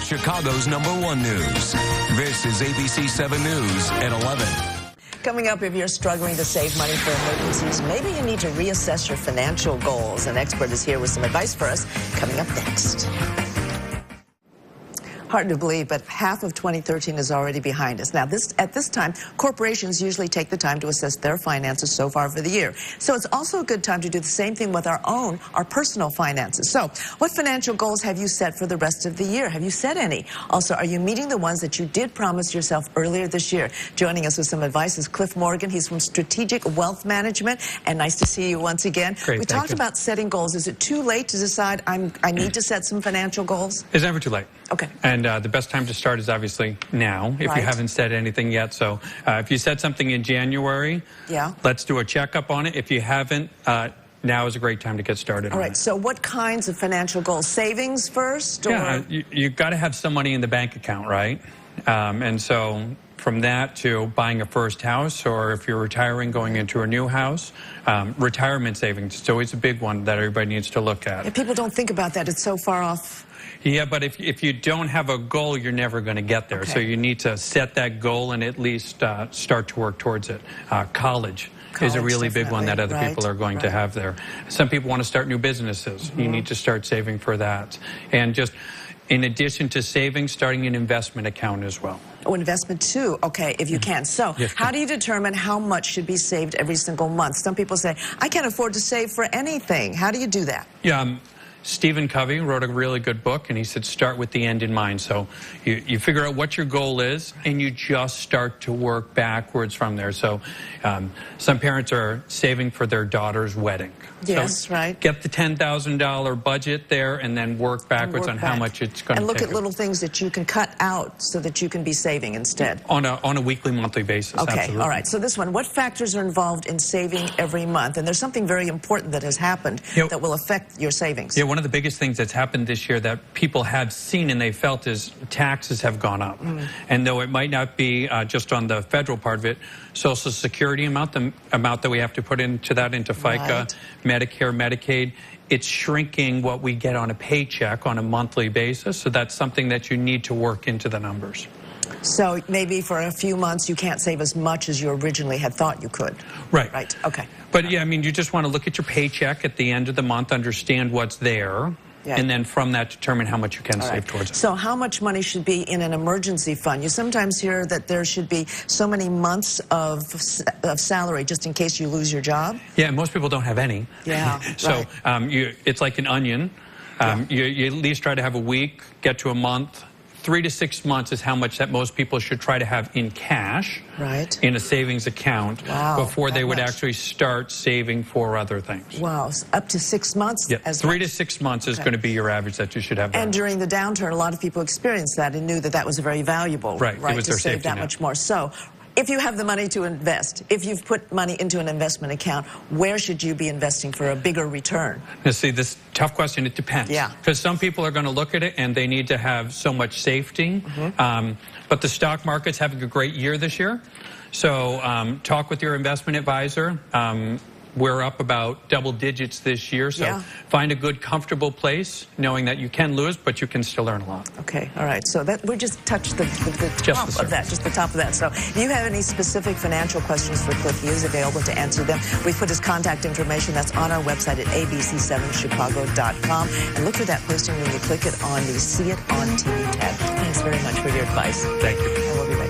Chicago's #1 news. This is ABC 7 News at 11. Coming up, if you're struggling to save money for emergencies, maybe you need to reassess your financial goals. An expert is here with some advice for us coming up next. Hard to believe, but half of 2013 is already behind us. Now, at this time, corporations usually take the time to assess their finances so far for the year. So it's also a good time to do the same thing with our personal finances. So what financial goals have you set for the rest of the year? Have you set any? Also, are you meeting the ones that you did promise yourself earlier this year? Joining us with some advice is Cliff Morgan. He's from Strategic Wealth Management, and nice to see you once again. Great, we talked about setting goals. Is it too late to decide I need to set some financial goals? It's never too late. Okay. And the best time to start is obviously now, if you haven't said anything yet. So if you said something in January, let's do a checkup on it. If you haven't, now is a great time to get started on it. All right, so what kinds of financial goals? Savings first? Or? Yeah, you've got to have some money in the bank account, right? And so from that to buying a first house, or if you're retiring, going into a new house, retirement savings. It's always a big one that everybody needs to look at. Yeah, people don't think about that. It's so far off. Yeah, but if you don't have a goal, you're never going to get there. Okay. So you need to set that goal and at least start to work towards it. College is a really big one that other people are going to have there. Some people want to start new businesses. You need to start saving for that. And just in addition to saving, starting an investment account as well. Oh, investment too. Okay, if you can. So how do you determine how much should be saved every single month? Some people say, I can't afford to save for anything. How do you do that? Yeah. Stephen Covey wrote a really good book, and he said start with the end in mind. So you figure out what your goal is, and you just start to work backwards from there. So some parents are saving for their daughter's wedding. Yes, so right. Get the $10,000 budget there, and then work backwards on how much it's going to take. And look at little things that you can cut out so that you can be saving instead. On a weekly, monthly basis, okay, absolutely. All right. So this one, what factors are involved in saving every month? And there's something very important that has happened that will affect your savings. Yeah, one of the biggest things that's happened this year that people have seen and they felt is taxes have gone up. And though it might not be just on the federal part of it, Social Security amount, the amount that we have to put into FICA, Medicare, Medicaid, it's shrinking what we get on a paycheck on a monthly basis. So that's something that you need to work into the numbers. So maybe for a few months you can't save as much as you originally had thought you could. Right. Right. Okay. But yeah, I mean, you just want to look at your paycheck at the end of the month, understand what's there, and then from that determine how much you can save towards it. So how much money should be in an emergency fund? You sometimes hear that there should be so many months of salary just in case you lose your job. Yeah, most people don't have any. Yeah. So it's like an onion. You at least try to have a week, get to a month. 3 to 6 months is how much that most people should try to have in cash in a savings account before they would actually start saving for other things. Wow, up to 6 months? Yeah, 3 to 6 months is going to be your average that you should have. And during the downturn, a lot of people experienced that and knew that that was very valuable, right? It was to save that much more. So if you have the money to invest, if you've put money into an investment account, where should you be investing for a bigger return? Now, see, this tough question, it depends. Yeah. Because some people are going to look at it and they need to have so much safety. But the stock market's having a great year this year. So talk with your investment advisor. We're up about double digits this year, so find a good, comfortable place, knowing that you can lose, but you can still earn a lot. Okay, all right. So that we just touched the top of that, just the top of that. So if you have any specific financial questions for Cliff, he is available to answer them. We've put his contact information. That's on our website at abc7chicago.com. And look for that posting when you click it on the See It on TV tab. Thanks very much for your advice. Thank you. And we'll be right back.